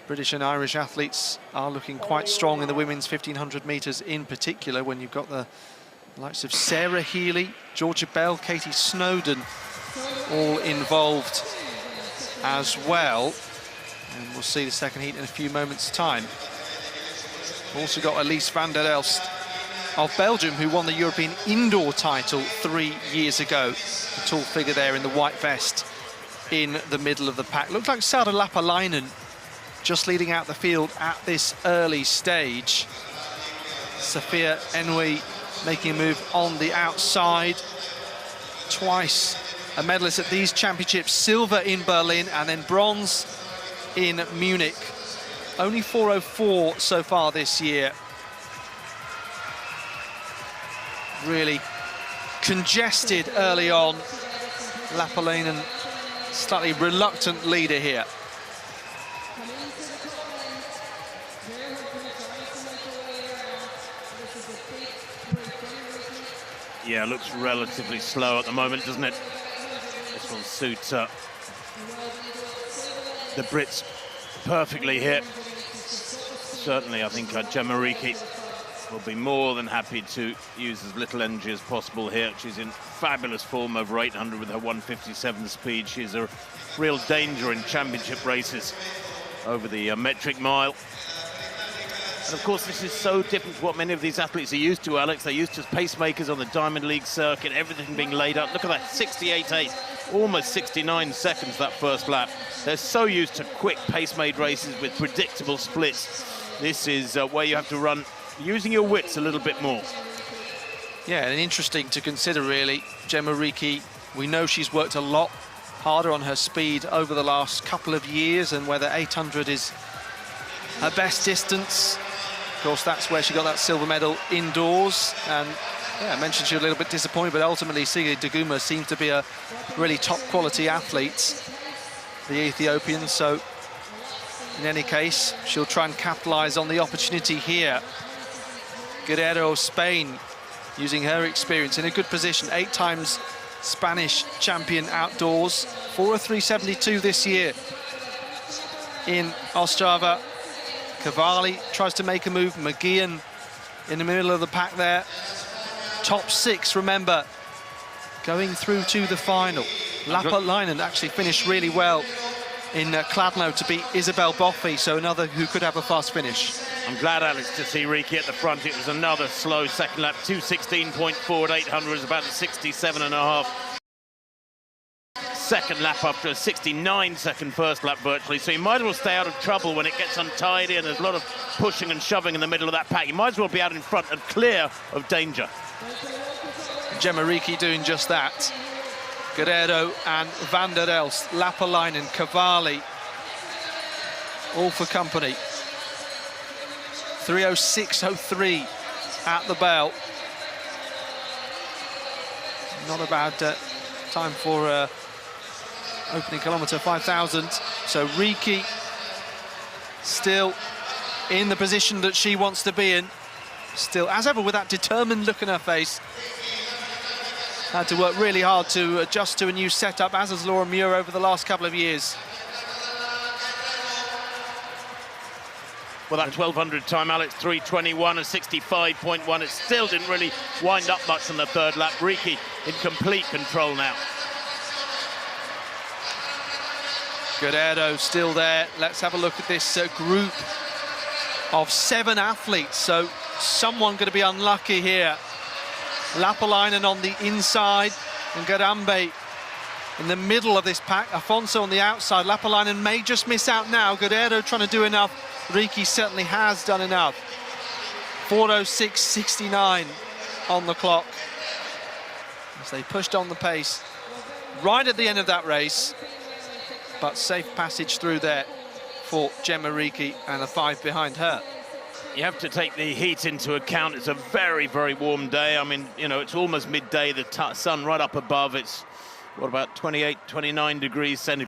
British and Irish athletes are looking quite strong in the women's 1500 metres in particular, when you've got the likes of Sarah Healy, Georgia Bell, Katie Snowden all involved as well. And we'll see the second heat in a few moments' time. Also got Elise van der Elst of Belgium, who won the European indoor title 3 years ago. The tall figure there in the white vest in the middle of the pack. Looked like Saara Lapalainen just leading out the field at this early stage. Sophia Enui making a move on the outside. Twice a medalist at these championships, silver in Berlin and then bronze in Munich. Only 4:04 so far this year. Really congested early on. Lapalainen, slightly reluctant leader here. Yeah, looks relatively slow at the moment, doesn't it? This will suit the Brits perfectly here. Certainly, I think Gemma Reekie will be more than happy to use as little energy as possible here. She's in fabulous form over 800 with her 1:57 speed. She's a real danger in championship races over the metric mile. And of course, this is so different to what many of these athletes are used to, Alex. They're used to pacemakers on the Diamond League circuit, everything being laid out. Look at that, 68.8, almost 69 seconds that first lap. They're so used to quick pace-made races with predictable splits. This is where you have to run using your wits a little bit more. Yeah, and interesting to consider, really. Gemma Reekie, we know she's worked a lot harder on her speed over the last couple of years, and whether 800 is her best distance. Of course, that's where she got that silver medal indoors. And yeah, I mentioned she was a little bit disappointed, but ultimately Sige Daguma seems to be a really top quality athlete, the Ethiopian. So in any case, she'll try and capitalize on the opportunity here. Guerrero of Spain, using her experience in a good position, 8 times Spanish champion outdoors, 4:03.72 this year in Ostrava. Cavalli tries to make a move. McGeehan in the middle of the pack there. Top 6, remember, going through to the final. Lapalainen actually finished really well in Kladno to beat Isabel Boffi, so another who could have a fast finish. I'm glad, Alex, to see Reekie at the front. It was another slow second lap. 2:16.4 at 800 is about a 67.5. Second lap after a 69-second first lap virtually, so you might as well stay out of trouble when it gets untidy and there's a lot of pushing and shoving in the middle of that pack. You might as well be out in front and clear of danger. Gemma Reekie doing just that. Guerrero and van der Elst, Lapalainen, Cavalli, all for company. 3:06.03 at the bell. Not a bad time for opening kilometre 5,000. So Reekie still in the position that she wants to be in. Still, as ever, with that determined look in her face. Had to work really hard to adjust to a new setup, as has Laura Muir over the last couple of years. Well, that 1200 time, Alex, 3:21 and 65.1. It still didn't really wind up much on the third lap. Reekie in complete control now. Guerrero still there. Let's have a look at this group of 7 athletes. So someone going to be unlucky here. Lapalainen on the inside and Garambe in the middle of this pack. Afonso on the outside. Lapalainen may just miss out now. Guerrero trying to do enough. Reekie certainly has done enough. 4:06.69 on the clock as they pushed on the pace right at the end of that race. But safe passage through there for Gemma Reekie and the 5 behind her. You have to take the heat into account. It's a very, very warm day. I mean, you know, it's almost midday, the sun right up above. It's, what, about 28, 29 degrees centigrade.